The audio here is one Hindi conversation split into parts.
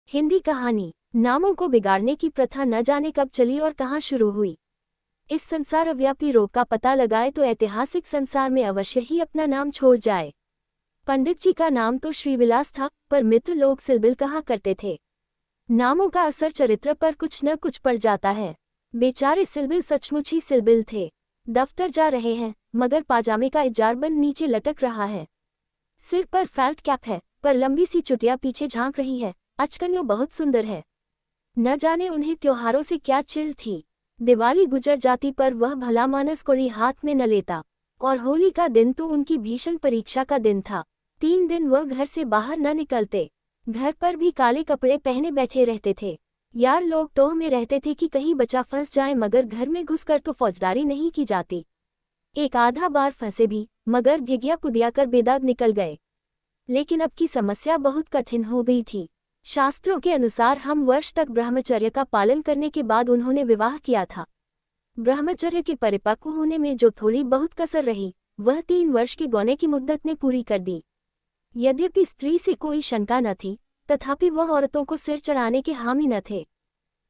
हिंदी कहानी। नामों को बिगाड़ने की प्रथा न जाने कब चली और कहाँ शुरू हुई। इस संसारव्यापी रोग का पता लगाए तो ऐतिहासिक संसार में अवश्य ही अपना नाम छोड़ जाए। पंडित जी का नाम तो श्रीविलास था, पर मित्र लोग सिलबिल कहा करते थे। नामों का असर चरित्र पर कुछ न कुछ पड़ जाता है। बेचारे सिलबिल सचमुच ही सिलबिल थे। दफ्तर जा रहे हैं, मगर पाजामे का इजारबंद नीचे लटक रहा है। सिर पर फेल्ट कैप है, पर लंबी सी चुटिया पीछे झांक रही है। अचकन्यो बहुत सुंदर है। न जाने उन्हें त्योहारों से क्या चिढ़ थी। दिवाली गुजर जाती पर वह भला मानस कोड़ी हाथ में न लेता, और होली का दिन तो उनकी भीषण परीक्षा का दिन था। 3 दिन वह घर से बाहर न निकलते। घर पर भी काले कपड़े पहने बैठे रहते थे। यार लोग टोह में रहते थे कि कहीं बचा फंस जाए, मगर घर में घुसकर तो फौजदारी नहीं की जाती। एक आधा बार फंसे भी, मगर भिगिया पुदिया कर बेदाग निकल गए। लेकिन अब की समस्या बहुत कठिन हो गई थी। शास्त्रों के अनुसार हम वर्ष तक ब्रह्मचर्य का पालन करने के बाद उन्होंने विवाह किया था। ब्रह्मचर्य के परिपक्व होने में जो थोड़ी बहुत कसर रही, वह 3 वर्ष के गौने की मुद्दत ने पूरी कर दी। यद्यपि स्त्री से कोई शंका न थी, तथापि वह औरतों को सिर चढ़ाने के हामी न थे।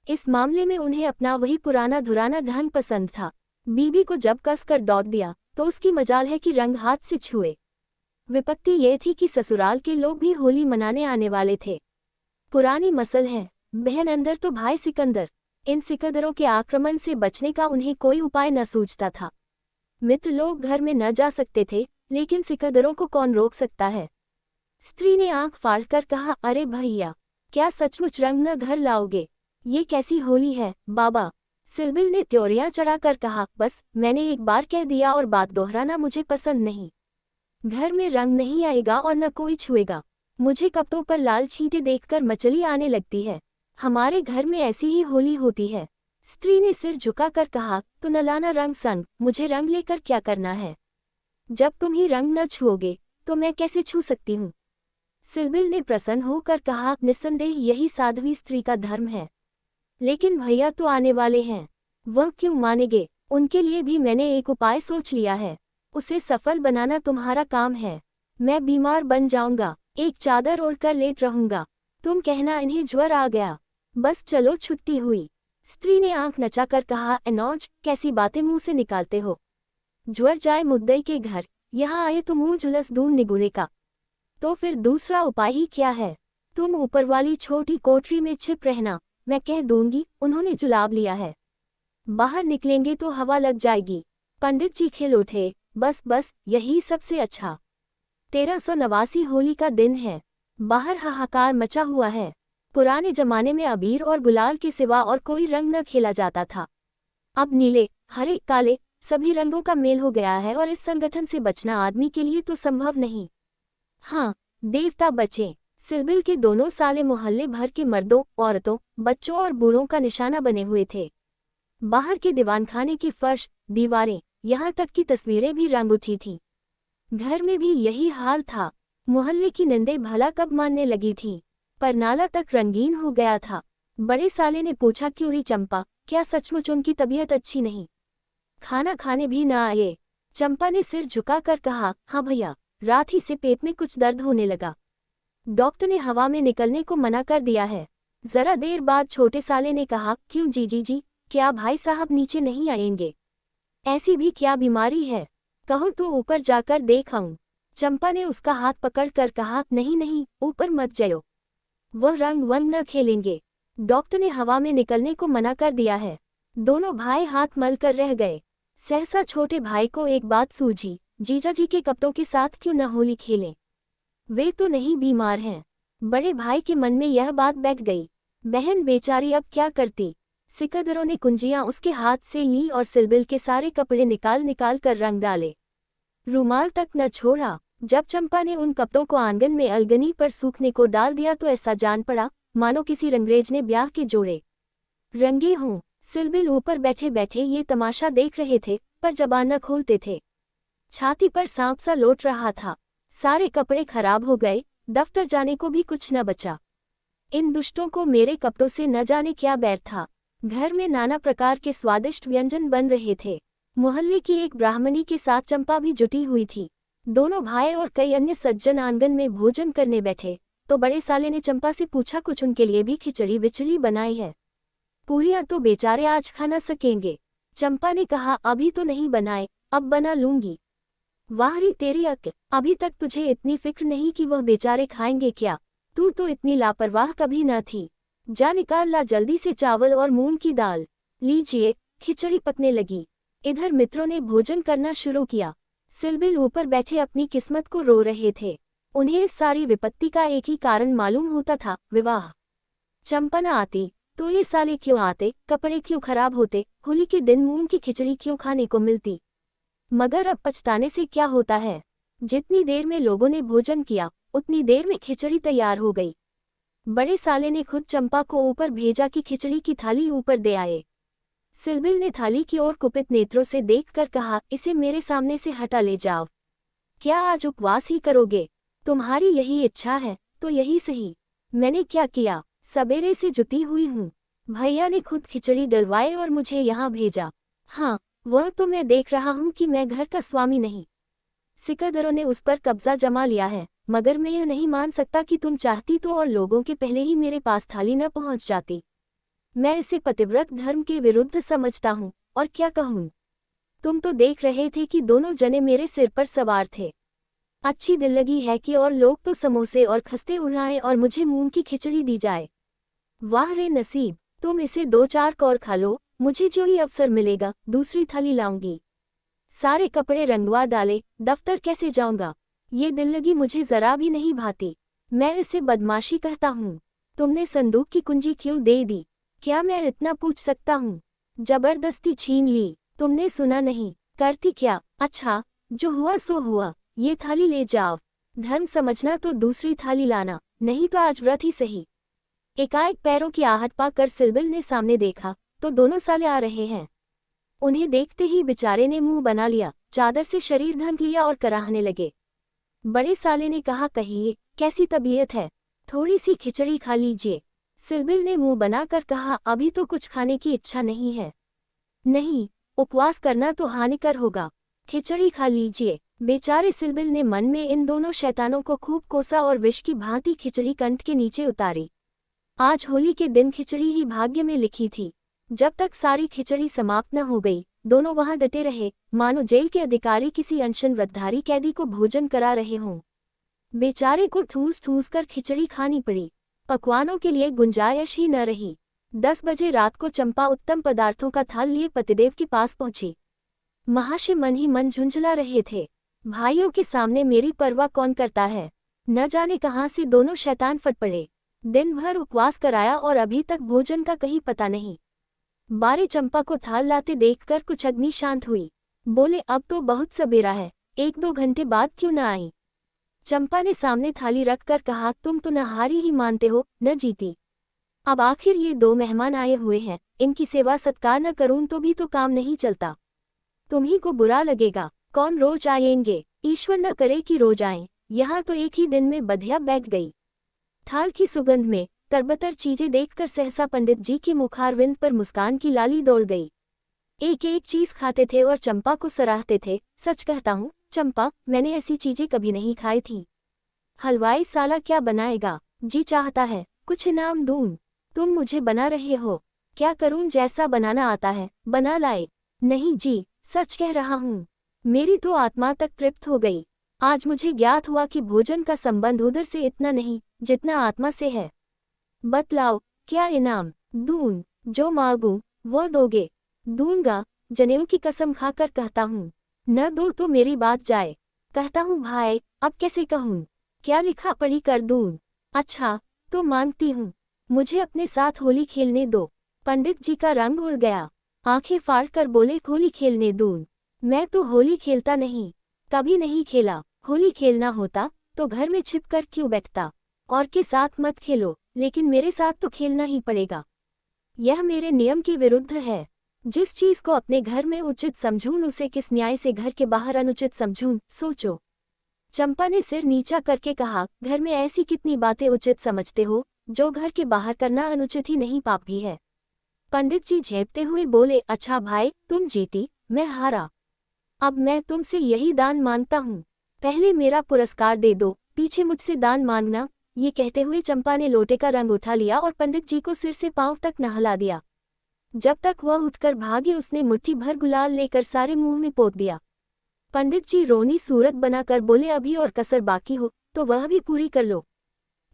इस मामले में उन्हें अपना वही पुराना धुराना ढंग पसंद था। बीबी को जब कसकर दौड़ दिया तो उसकी मजाल है कि रंग हाथ से छुए। विपत्ति ये थी कि ससुराल के लोग भी होली मनाने आने वाले थे। पुरानी मसल है, बहन अंदर तो भाई सिकंदर। इन सिकंदरों के आक्रमण से बचने का उन्हें कोई उपाय न सूझता था। मित्र लोग घर में न जा सकते थे, लेकिन सिकंदरों को कौन रोक सकता है। स्त्री ने आंख फाड़कर कहा, अरे भैया, क्या सचमुच रंग न घर लाओगे? ये कैसी होली है बाबा? सिलबिल ने त्योरियां चढ़ाकर कहा, बस मैंने एक बार कह दिया और बात दोहराना मुझे पसंद नहीं। घर में रंग नहीं आएगा और न कोई छुएगा। मुझे कपड़ों पर लाल छींटे देखकर मचली आने लगती है। हमारे घर में ऐसी ही होली होती है। स्त्री ने सिर झुकाकर कहा, तो न लाना रंग संग, मुझे रंग लेकर क्या करना है? जब तुम ही रंग न छुओगे तो मैं कैसे छू सकती हूँ? सिलबिल ने प्रसन्न होकर कहा, निस्संदेह यही साध्वी स्त्री का धर्म है। लेकिन भैया तो आने वाले हैं, वह क्यों मानेंगे? उनके लिए भी मैंने एक उपाय सोच लिया है। उसे सफल बनाना तुम्हारा काम है। मैं बीमार बन जाऊंगा, एक चादर ओढ़कर लेट रहूंगा। तुम कहना इन्हें ज्वर आ गया, बस चलो छुट्टी हुई। स्त्री ने आंख नचाकर कहा, एनौज, कैसी बातें मुंह से निकालते हो? ज्वर जाए मुद्दई के घर, यहाँ आए तो मुंह झुलस दून निगुड़े का। तो फिर दूसरा उपाय ही क्या है? तुम ऊपर वाली छोटी कोठरी में छिप रहना, मैं कह दूंगी। उन्होंने जुलाब लिया है, बाहर निकलेंगे तो हवा लग जाएगी। पंडित जी खिल उठे, बस बस, यही सबसे अच्छा। 1389 होली का दिन है। बाहर हाहाकार मचा हुआ है। पुराने जमाने में अबीर और गुलाल के सिवा और कोई रंग न खेला जाता था। अब नीले, हरे, काले सभी रंगों का मेल हो गया है, और इस संगठन से बचना आदमी के लिए तो संभव नहीं। हाँ, देवता बचे। सिलबिल के दोनों साले मोहल्ले भर के मर्दों, औरतों, बच्चों और बूढ़ों का निशाना बने हुए थे। बाहर के दीवानखाने की फर्श, दीवारें, यहाँ तक की तस्वीरें भी रंग उठी थीं। घर में भी यही हाल था। मोहल्ले की निंदे भला कब मानने लगी थी, पर नाला तक रंगीन हो गया था। बड़े साले ने पूछा, क्यों री चंपा, क्या सचमुच उनकी तबीयत अच्छी नहीं? खाना खाने भी न आए? चंपा ने सिर झुकाकर कहा, हाँ भैया, रात ही से पेट में कुछ दर्द होने लगा। डॉक्टर ने हवा में निकलने को मना कर दिया है। जरा देर बाद छोटे साले ने कहा, क्यों जीजी जी, क्या भाई साहब नीचे नहीं आएंगे? ऐसी भी क्या बीमारी है? कहो तो ऊपर जाकर देख आऊं। चंपा ने उसका हाथ पकड़कर कहा, नहीं नहीं, ऊपर मत जाओ, वह रंग वंग न खेलेंगे। डॉक्टर ने हवा में निकलने को मना कर दिया है। दोनों भाई हाथ मल कर रह गए। सहसा छोटे भाई को एक बात सूझी, जीजा जी के कपड़ों के साथ क्यों न होली खेलें? वे तो नहीं बीमार हैं। बड़े भाई के मन में यह बात बैठ गई। बहन बेचारी अब क्या करती? सिकंदरों ने कुंजियां उसके हाथ से ली और सिलबिल के सारे कपड़े निकाल निकाल कर रंग डाले। रूमाल तक न छोड़ा। जब चंपा ने उन कपड़ों को आंगन में अलगनी पर सूखने को डाल दिया तो ऐसा जान पड़ा मानो किसी रंगरेज ने ब्याह के जोड़े रंगे हों। सिलबिल ऊपर बैठे बैठे ये तमाशा देख रहे थे, पर जबान न खोलते थे। छाती पर सांप सा लौट रहा था। सारे कपड़े खराब हो गए, दफ्तर जाने को भी कुछ न बचा। इन दुष्टों को मेरे कपड़ों से न जाने क्या बैर था। घर में नाना प्रकार के स्वादिष्ट व्यंजन बन रहे थे। मोहल्ले की एक ब्राह्मणी के साथ चंपा भी जुटी हुई थी। दोनों भाई और कई अन्य सज्जन आंगन में भोजन करने बैठे। तो बड़े साले ने चंपा से पूछा, कुछ उनके लिए भी खिचड़ी विचड़ी बनाई है? पूरियां तो बेचारे आज खा न सकेंगे। चंपा ने कहा, अभी तो नहीं बनाए, अब बना लूंगी। वाह रे तेरी अक्ल, अभी तक तुझे इतनी फिक्र नहीं कि वह बेचारे खाएंगे क्या? तू तो इतनी लापरवाह कभी न थी। जा निकाल ला जल्दी से चावल और मूंग की दाल। लीजिए, खिचड़ी पकने लगी। इधर मित्रों ने भोजन करना शुरू किया। सिलबिल ऊपर बैठे अपनी किस्मत को रो रहे थे। उन्हें इस सारी विपत्ति का एक ही कारण मालूम होता था, विवाह। चंपा न आती तो ये साले क्यों आते, कपड़े क्यों खराब होते, होली के दिन मूंग की खिचड़ी क्यों खाने को मिलती। मगर अब पछताने से क्या होता है। जितनी देर में लोगों ने भोजन किया, उतनी देर में खिचड़ी तैयार हो गई। बड़े साले ने खुद चंपा को ऊपर भेजा कि खिचड़ी की थाली ऊपर दे आए। सिलबिल ने थाली की ओर कुपित नेत्रों से देखकर कहा, इसे मेरे सामने से हटा ले जाओ। क्या आज उपवास ही करोगे? तुम्हारी यही इच्छा है तो यही सही। मैंने क्या किया, सवेरे से जुटी हुई हूँ। भैया ने खुद खिचड़ी डलवाए और मुझे यहाँ भेजा। हाँ, वह तो मैं देख रहा हूँ कि मैं घर का स्वामी नहीं। सिकंदरों ने उस पर कब्जा जमा लिया है, मगर मैं यह नहीं मान सकता कि तुम चाहती तो और लोगों के पहले ही मेरे पास थाली न पहुँच जाती। मैं इसे पतिव्रत धर्म के विरुद्ध समझता हूँ, और क्या कहूँ। तुम तो देख रहे थे कि दोनों जने मेरे सिर पर सवार थे। अच्छी दिल लगी है कि और लोग तो समोसे और खस्ते उड़ाएं और मुझे मूंग की खिचड़ी दी जाए। वाह रे नसीब, तुम इसे 2-4 कौर खा लो, मुझे जो ही अवसर मिलेगा दूसरी थाली लाऊंगी। सारे कपड़े रंगवा डाले, दफ्तर कैसे जाऊंगा। ये दिल लगी मुझे जरा भी नहीं भाती। मैं इसे बदमाशी कहता हूँ। तुमने संदूक की कुंजी क्यों दे दी? क्या मैं इतना पूछ सकता हूँ? जबरदस्ती छीन ली। तुमने सुना नहीं, करती क्या? अच्छा, जो हुआ सो हुआ। ये थाली ले जाओ। धर्म समझना तो दूसरी थाली लाना, नहीं तो आज व्रत ही सही। एकाएक पैरों की आहट पाकर सिलबिल ने सामने देखा तो दोनों साले आ रहे हैं। उन्हें देखते ही बेचारे ने मुंह बना लिया, चादर से शरीर ढक लिया और कराहने लगे। बड़े साले ने कहा, कहिए कैसी तबीयत है? थोड़ी सी खिचड़ी खा लीजिए। सिलबिल ने मुंह बनाकर कहा, अभी तो कुछ खाने की इच्छा नहीं है। नहीं, उपवास करना तो हानिकर होगा। खिचड़ी खा लीजिए। बेचारे सिलबिल ने मन में इन दोनों शैतानों को खूब कोसा और विष की भांति खिचड़ी कंठ के नीचे उतारी। आज होली के दिन खिचड़ी ही भाग्य में लिखी थी। जब तक सारी खिचड़ी समाप्त न हो गई, दोनों वहां डटे रहे, मानो जेल के अधिकारी किसी अनशन व्रतधारी कैदी को भोजन करा रहे हों। बेचारे को ठूस ठूस कर खिचड़ी खानी पड़ी। पकवानों के लिए गुंजाइश ही न रही। 10 बजे रात को चंपा उत्तम पदार्थों का थाल लिए पतिदेव के पास पहुंची। महाशय मन ही मन झुंझला रहे थे। भाइयों के सामने मेरी परवाह कौन करता है। न जाने कहाँ से दोनों शैतान फट पड़े। दिन भर उपवास कराया और अभी तक भोजन का कहीं पता नहीं। बारे चंपा को थाल लाते देखकर कुछ अग्नि शांत हुई। बोले, अब तो बहुत सबेरा है, 1-2 घंटे बाद क्यों न आई? चंपा ने सामने थाली रखकर कहा, तुम तो न हारी ही मानते हो न जीती। अब आखिर ये 2 मेहमान आए हुए हैं, इनकी सेवा सत्कार न करूं तो भी तो काम नहीं चलता। तुम्ही को बुरा लगेगा। कौन रोज आएंगे? ईश्वर न करे कि रोज आएं। यहाँ तो एक ही दिन में बधिया बैठ गई। थाल की सुगंध में तरबतर चीजें देखकर सहसा पंडित जी के मुखारविंद पर मुस्कान की लाली दौड़ गई। एक एक चीज खाते थे और चंपा को सराहते थे। सच कहता हूँ चंपा, मैंने ऐसी चीजें कभी नहीं खाई थी। हलवाई साला क्या बनाएगा? जी चाहता है कुछ इनाम दूं। तुम मुझे बना रहे हो? क्या करूं, जैसा बनाना आता है बना लाए। नहीं जी, सच कह रहा हूँ। मेरी तो आत्मा तक तृप्त हो गई। आज मुझे ज्ञात हुआ कि भोजन का संबंध उधर से इतना नहीं जितना आत्मा से है। बतलाओ क्या इनाम दूं? जो मांगूं वो दोगे? दूंगा, जनेऊ की कसम खाकर कहता हूँ। न दो तो मेरी बात जाए। कहता हूँ भाई, अब कैसे कहूँ? क्या लिखा पढ़ी कर दूं? अच्छा, तो मांगती हूँ, मुझे अपने साथ होली खेलने दो। पंडित जी का रंग उड़ गया। आंखें फाड़ कर बोले, होली खेलने दूं? मैं तो होली खेलता नहीं, कभी नहीं खेला। होली खेलना होता तो घर में छिपकर क्यों बैठता? और के साथ मत खेलो, लेकिन मेरे साथ तो खेलना ही पड़ेगा। यह मेरे नियम के विरुद्ध है। जिस चीज को अपने घर में उचित समझूं उसे किस न्याय से घर के बाहर अनुचित समझूं, सोचो। चंपा ने सिर नीचा करके कहा, घर में ऐसी कितनी बातें उचित समझते हो जो घर के बाहर करना अनुचित ही नहीं पाप भी है। पंडित जी झेपते हुए बोले, अच्छा भाई, तुम जीती मैं हारा। अब मैं तुमसे यही दान मांगता हूँ, पहले मेरा पुरस्कार दे दो, पीछे मुझसे दान मांगना। ये कहते हुए चंपा ने लोटे का रंग उठा लिया और पंडित जी को सिर से पांव तक नहला दिया। जब तक वह उठकर भागे उसने मुट्ठी भर गुलाल लेकर सारे मुंह में पोत दिया। पंडित जी रोनी सूरत बनाकर बोले, अभी और कसर बाकी हो तो वह भी पूरी कर लो।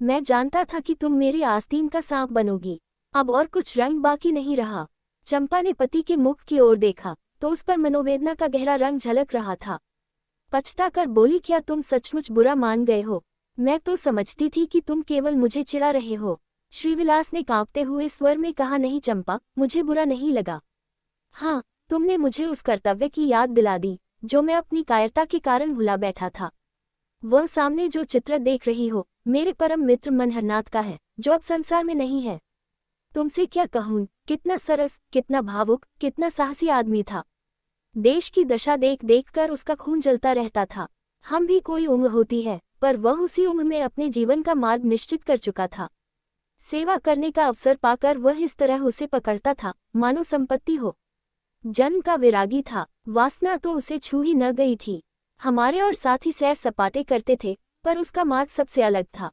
मैं जानता था कि तुम मेरी आस्तीन का सांप बनोगी, अब और कुछ रंग बाकी नहीं रहा। चंपा ने पति के मुख की ओर देखा तो उस पर मनोवेदना का गहरा रंग झलक रहा था। पछताकर बोली, क्या तुम सचमुच बुरा मान गए हो? मैं तो समझती थी कि तुम केवल मुझे चिढ़ा रहे हो। श्रीविलास ने कांपते हुए स्वर में कहा, नहीं चंपा, मुझे बुरा नहीं लगा। हाँ, तुमने मुझे उस कर्तव्य की याद दिला दी जो मैं अपनी कायरता के कारण भुला बैठा था। वह सामने जो चित्र देख रही हो मेरे परम मित्र मनहरनाथ का है, जो अब संसार में नहीं है। तुमसे क्या कहूँ, कितना सरस, कितना भावुक, कितना साहसी आदमी था। देश की दशा देख देख कर उसका खून जलता रहता था। हम भी कोई उम्र होती है, पर वह उसी उम्र में अपने जीवन का मार्ग निश्चित कर चुका था। सेवा करने का अवसर पाकर वह इस तरह उसे पकड़ता था मानो संपत्ति हो। जन्म का विरागी था, वासना तो उसे छू ही न गई थी। हमारे और साथी सैर सपाटे करते थे, पर उसका मार्ग सबसे अलग था।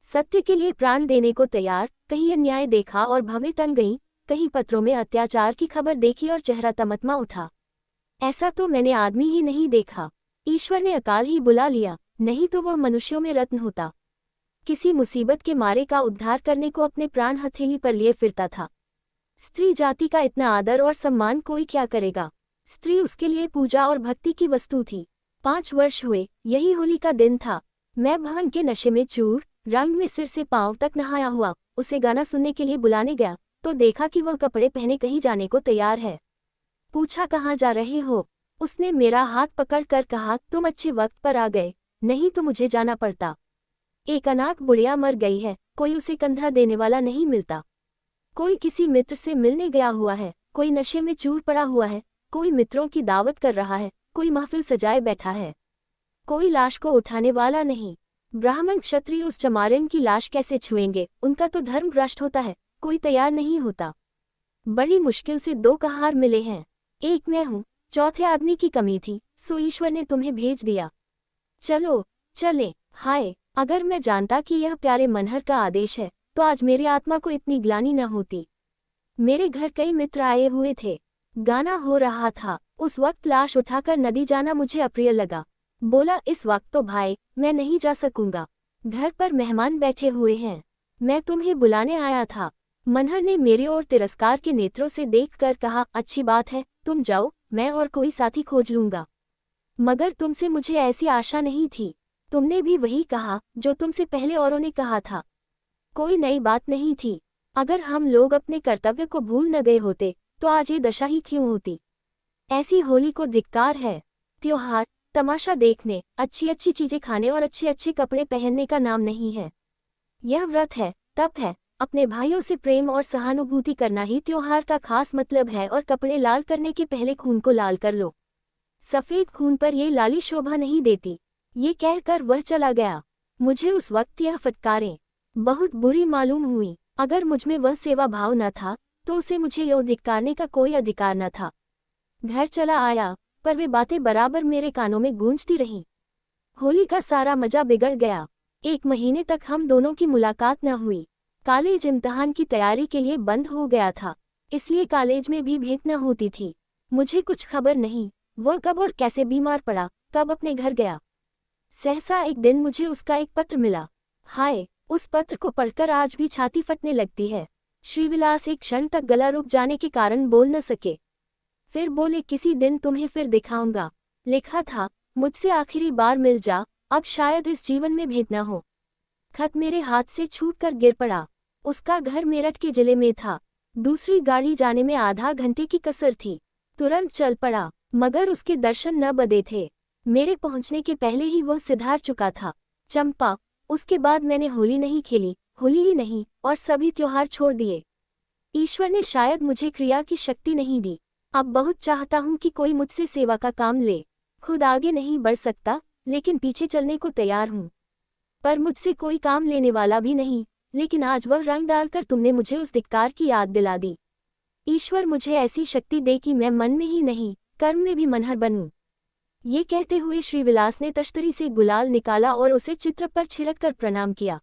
सत्य के लिए प्राण देने को तैयार, कहीं अन्याय देखा और भवें तन गई, कहीं पत्रों में अत्याचार की खबर देखी और चेहरा तमतमा उठा। ऐसा तो मैंने आदमी ही नहीं देखा। ईश्वर ने अकाल ही बुला लिया, नहीं तो वह मनुष्यों में रत्न होता। किसी मुसीबत के मारे का उद्धार करने को अपने प्राण हथेली पर लिए फिरता था। स्त्री जाति का इतना आदर और सम्मान कोई क्या करेगा। स्त्री उसके लिए पूजा और भक्ति की वस्तु थी। 5 वर्ष हुए, यही होली का दिन था। मैं भवन के नशे में चूर, रंग में सिर से पांव तक नहाया हुआ उसे गाना सुनने के लिए बुलाने गया तो देखा कि वह कपड़े पहने कहीं जाने को तैयार है। पूछा, कहाँ जा रहे हो? उसने मेरा हाथ पकड़कर कहा, तुम अच्छे वक्त पर आ गए, नहीं तो मुझे जाना पड़ता। एक अनाथ बुढ़िया मर गई है, कोई उसे कंधा देने वाला नहीं मिलता। कोई किसी मित्र से मिलने गया हुआ है, कोई नशे में चूर पड़ा हुआ है, कोई मित्रों की दावत कर रहा है, कोई महफिल सजाए बैठा है। कोई लाश को उठाने वाला नहीं। ब्राह्मण क्षत्रिय उस चमारिन की लाश कैसे छुएंगे? उनका तो धर्म भ्रष्ट होता है, कोई तैयार नहीं होता। बड़ी मुश्किल से 2 कहार मिले हैं, एक मैं हूँ, चौथे आदमी की कमी थी, सो ईश्वर ने तुम्हें भेज दिया। चलो चले। हाय, अगर मैं जानता कि यह प्यारे मनहर का आदेश है तो आज मेरी आत्मा को इतनी ग्लानि न होती। मेरे घर कई मित्र आए हुए थे, गाना हो रहा था। उस वक्त लाश उठाकर नदी जाना मुझे अप्रिय लगा। बोला, इस वक्त तो भाई मैं नहीं जा सकूंगा, घर पर मेहमान बैठे हुए हैं, मैं तुम्हें बुलाने आया था। मनहर ने मेरी ओर तिरस्कार के नेत्रों से देखकर कहा, अच्छी बात है, तुम जाओ, मैं और कोई साथी खोज लूंगा। मगर तुमसे मुझे ऐसी आशा नहीं थी। तुमने भी वही कहा जो तुमसे पहले औरों ने कहा था। कोई नई बात नहीं थी। अगर हम लोग अपने कर्तव्य को भूल न गए होते तो आज ये दशा ही क्यों होती। ऐसी होली को धिक्कार है। त्योहार, तमाशा देखने, अच्छी अच्छी चीजें खाने और अच्छे अच्छे कपड़े पहनने का नाम नहीं है। यह व्रत है, तप है, अपने भाइयों से प्रेम और सहानुभूति करना ही त्योहार का खास मतलब है। और कपड़े लाल करने के पहले खून को लाल कर लो, सफेद खून पर ये लाली शोभा नहीं देती। ये कहकर वह चला गया। मुझे उस वक्त यह फटकारें बहुत बुरी मालूम हुई। अगर मुझमें वह सेवा भाव न था तो उसे मुझे यो धिक्कारने का कोई अधिकार न था। घर चला आया, पर वे बातें बराबर मेरे कानों में गूंजती रहीं। होली का सारा मजा बिगड़ गया। 1 महीने तक हम दोनों की मुलाकात न हुई। कॉलेज इम्तिहान की तैयारी के लिए बंद हो गया था, इसलिए कॉलेज में भी भेंट न होती थी। मुझे कुछ खबर नहीं, वह कब और कैसे बीमार पड़ा, कब अपने घर गया। सहसा एक दिन मुझे उसका एक पत्र मिला। हाय, उस पत्र को पढ़कर आज भी छाती फटने लगती है। श्रीविलास एक क्षण तक गला रुक जाने के कारण बोल न सके। फिर बोले, किसी दिन तुम्हें फिर दिखाऊंगा। लिखा था, मुझसे आखिरी बार मिल जा, अब शायद इस जीवन में भेंट न हो। खत मेरे हाथ से छूटकर गिर पड़ा। उसका घर मेरठ के जिले में था। दूसरी गाड़ी जाने में आधा घंटे की कसर थी। तुरंत चल पड़ा, मगर उसके दर्शन न बदे थे। मेरे पहुंचने के पहले ही वह सिधार चुका था। चंपा, उसके बाद मैंने होली नहीं खेली, होली ही नहीं और सभी त्योहार छोड़ दिए। ईश्वर ने शायद मुझे क्रिया की शक्ति नहीं दी। अब बहुत चाहता हूँ कि कोई मुझसे सेवा का काम ले। खुद आगे नहीं बढ़ सकता, लेकिन पीछे चलने को तैयार हूँ। पर मुझसे कोई काम लेने वाला भी नहीं। लेकिन आज वह रंग डालकर तुमने मुझे उस धिक्कार की याद दिला दी। ईश्वर मुझे ऐसी शक्ति दे कि मैं मन में ही नहीं, कर्म में भी मनहर बनूं। ये कहते हुए श्रीविलास ने तश्तरी से गुलाल निकाला और उसे चित्र पर छिड़क कर प्रणाम किया।